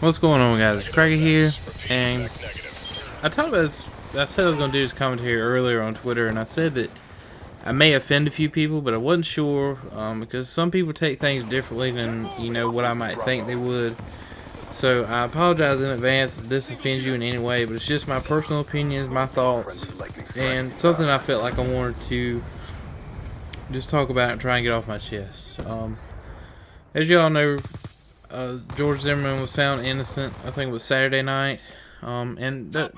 What's going on, guys? It's Kraka here, and I said I was going to do this commentary earlier on Twitter, and I said that I may offend a few people, but I wasn't sure, because some people take things differently than, what I might think they would. So I apologize in advance if this offends you in any way, but it's just my personal opinions, my thoughts, and something I felt like I wanted to just talk about and try and get off my chest. As you all know, George Zimmerman was found innocent. I think it was Saturday night, and that,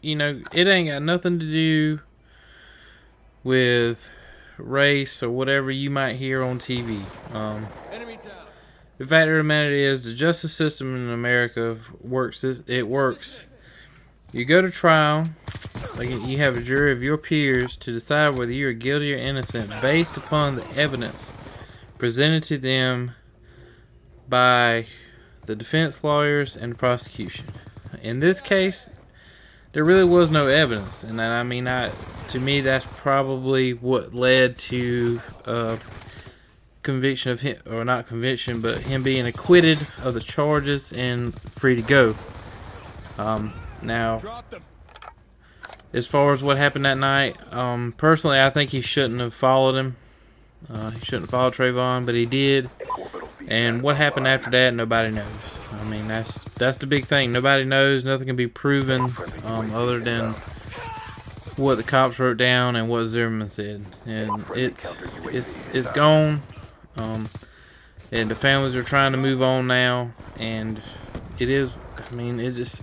it ain't got nothing to do with race or whatever you might hear on TV. The fact of the matter is, the justice system in America works. It works. You go to trial, like you have a jury of your peers to decide whether you are guilty or innocent based upon the evidence presented to them by the defense lawyers and the prosecution. In this case, there really was no evidence, and to me, that's probably what led to conviction of him, or not conviction, but him being acquitted of the charges and free to go. Now, as far as what happened that night, personally, I think he shouldn't have followed him. He shouldn't have followed Trayvon, but he did. And what happened after that, nobody knows. I mean, that's the big thing. Nobody knows. Nothing can be proven other than what the cops wrote down and what Zimmerman said. And it's gone. And the families are trying to move on now. And it is. I mean, it just,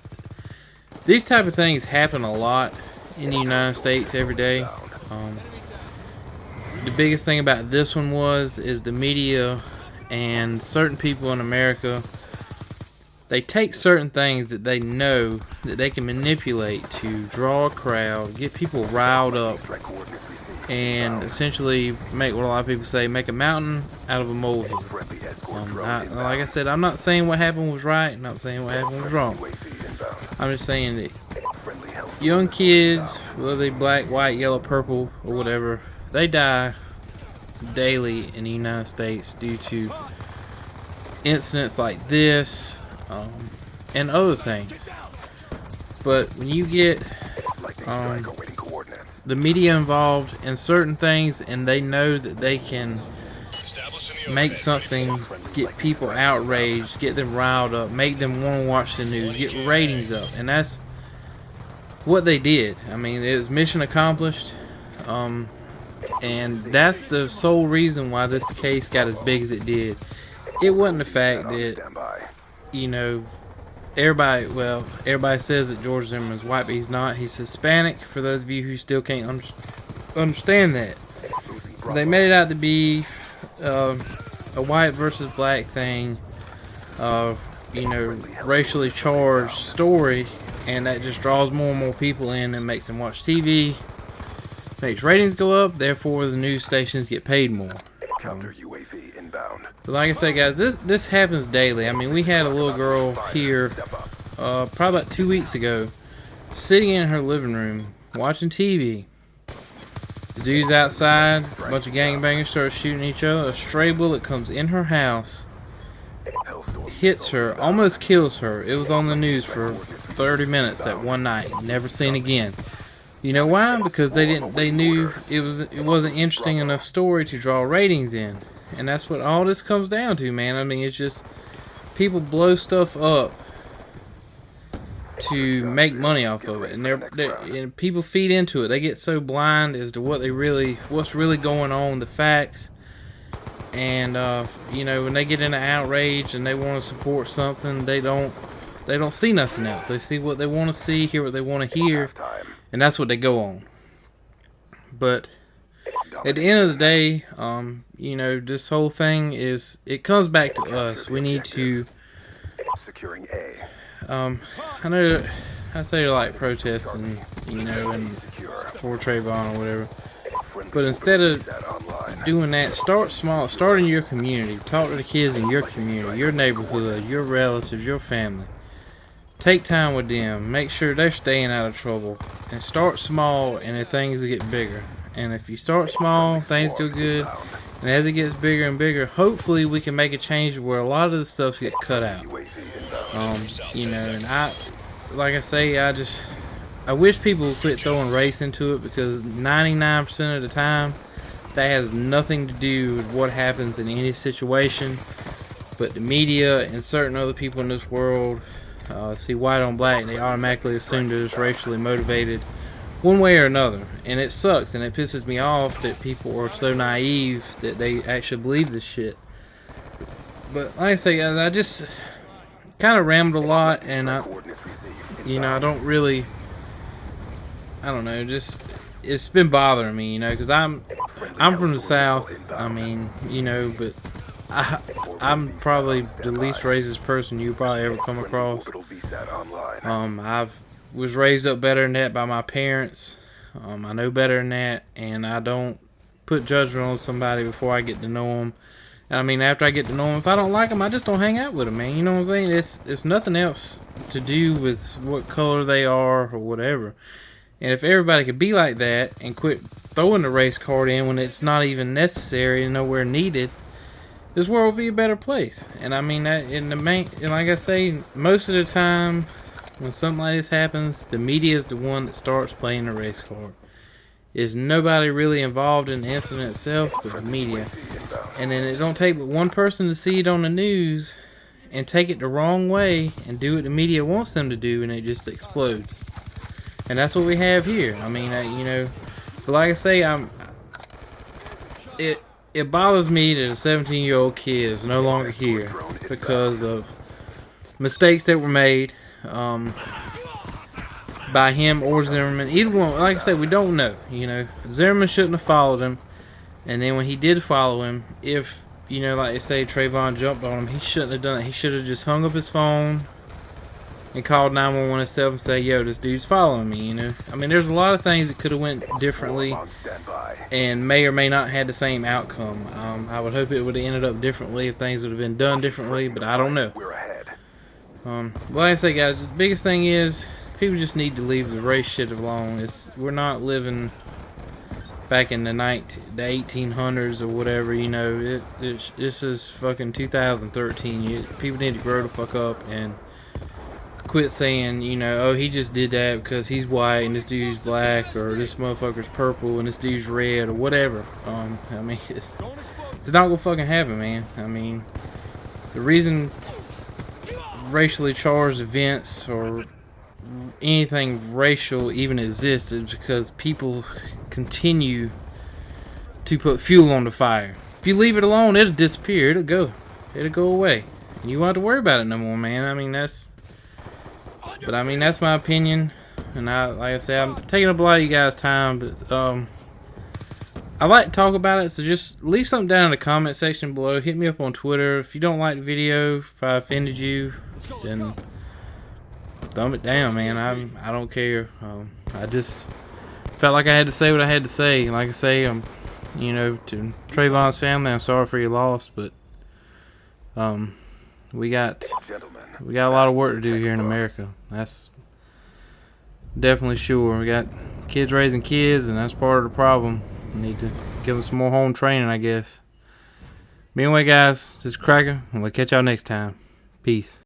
these type of things happen a lot in the United States every day. The biggest thing about this one is the media and certain people in America. They take certain things that they know that they can manipulate to draw a crowd, get people riled up, and essentially make what a lot of people say, make a mountain out of a molehill. Like I said, I'm not saying what happened was right, I'm not saying what happened was wrong. I'm just saying that young kids, whether they black, white, yellow, purple, or whatever, they die daily in the United States due to incidents like this and other things. But when you get the media involved in certain things and they know that they can make something, get people outraged, get them riled up, make them want to watch the news, get ratings up, and that's what they did. I mean, it was mission accomplished. And that's the sole reason why this case got as big as it did. It wasn't the fact that, everybody says that George Zimmerman's white, but he's not. He's Hispanic, for those of you who still can't understand that. They made it out to be a white versus black thing, racially charged story, and that just draws more and more people in and makes them watch TV. Makes ratings go up, therefore the news stations get paid more. Counter UAV inbound. But like I said, guys, this happens daily. I mean, we had a little girl here, probably about 2 weeks ago, sitting in her living room watching TV. The dude's outside, a bunch of gangbangers start shooting each other. A stray bullet comes in her house, hits her, almost kills her. It was on the news for 30 minutes that one night, never seen again. You know why? Because they knew it wasn't interesting enough story to draw ratings in. And that's what all this comes down to, man. I mean, it's just people blow stuff up to make money off of it, and people feed into it. They get so blind as to what's really going on, the facts. And when they get into outrage and they want to support something, they don't see nothing else. They see what they want to see, hear what they want to hear. And that's what they go on. But at the end of the day, this whole thing it comes back to us. We need to securing A. I know I say like protesting, and for Trayvon or whatever. But instead of doing that, start small. Start in your community. Talk to the kids in your community, your neighborhood, your relatives, your family. Take time with them. Make sure they're staying out of trouble. And start small, and then things will get bigger. And if you start small, things go good. And as it gets bigger and bigger, hopefully we can make a change where a lot of the stuff gets cut out. You know, and like I say, I wish people would quit throwing race into it, because 99% of the time that has nothing to do with what happens in any situation. But the media and certain other people in this world see white on black, and they automatically assume that it's racially motivated one way or another. And it sucks, and it pisses me off that people are so naive that they actually believe this shit. But like I say, guys, I just kind of rambled a lot, and I don't really, I don't know, just it's been bothering me, you know, because I'm from the South. I mean, you know, but I'm probably the least racist person you probably ever come across. I was raised up better than that by my parents. I know better than that, and I don't put judgment on somebody before I get to know them. And I mean, after I get to know them, if I don't like them, I just don't hang out with them, man. You know what I'm saying? It's nothing else to do with what color they are or whatever. And if everybody could be like that and quit throwing the race card in when it's not even necessary and nowhere needed, this world would be a better place. And I mean that and like I say, most of the time when something like this happens, the media is the one that starts playing the race card. There's nobody really involved in the incident itself but the media. And then it don't take but one person to see it on the news and take it the wrong way and do what the media wants them to do, and it just explodes. And that's what we have here. I mean, you know, so like I say, it bothers me that a 17-year-old kid is no longer here because of mistakes that were made by him or Zimmerman. Either one, like I said, we don't know. You know, Zimmerman shouldn't have followed him, and then when he did follow him, if, you know, like they say, Trayvon jumped on him, he shouldn't have done it. He should have just hung up his phone and called 911 himself and say, yo, this dude's following me, you know. I mean, there's a lot of things that could have went differently and may or may not had the same outcome. I would hope it would have ended up differently if things would have been done differently, but I don't know. Like I say, guys, the biggest thing is people just need to leave the race shit alone. We're not living back in the 1800s or whatever, you know. This is fucking 2013. People need to grow the fuck up and quit saying, you know, oh, he just did that because he's white and this dude's black, or this motherfucker's purple and this dude's red, or whatever. I mean, it's not gonna fucking happen, man. I mean, the reason racially charged events or anything racial even exists is because people continue to put fuel on the fire. If you leave it alone, it'll disappear. It'll go away, and you won't have to worry about it no more, man. I mean, that's my opinion, and like I said, I'm taking up a lot of you guys' time, but I like to talk about it, so just leave something down in the comment section below. Hit me up on Twitter. If you don't like the video, if I offended you, then thumb it down, man. I don't care. I just felt like I had to say what I had to say. Like I say, you know, to Trayvon's family, I'm sorry for your loss, but we got a lot of work to do here in America. That's definitely sure. We got kids raising kids, and that's part of the problem. We need to give them some more home training, I guess. But anyway, guys, this is Kraka, and we'll catch y'all next time. Peace.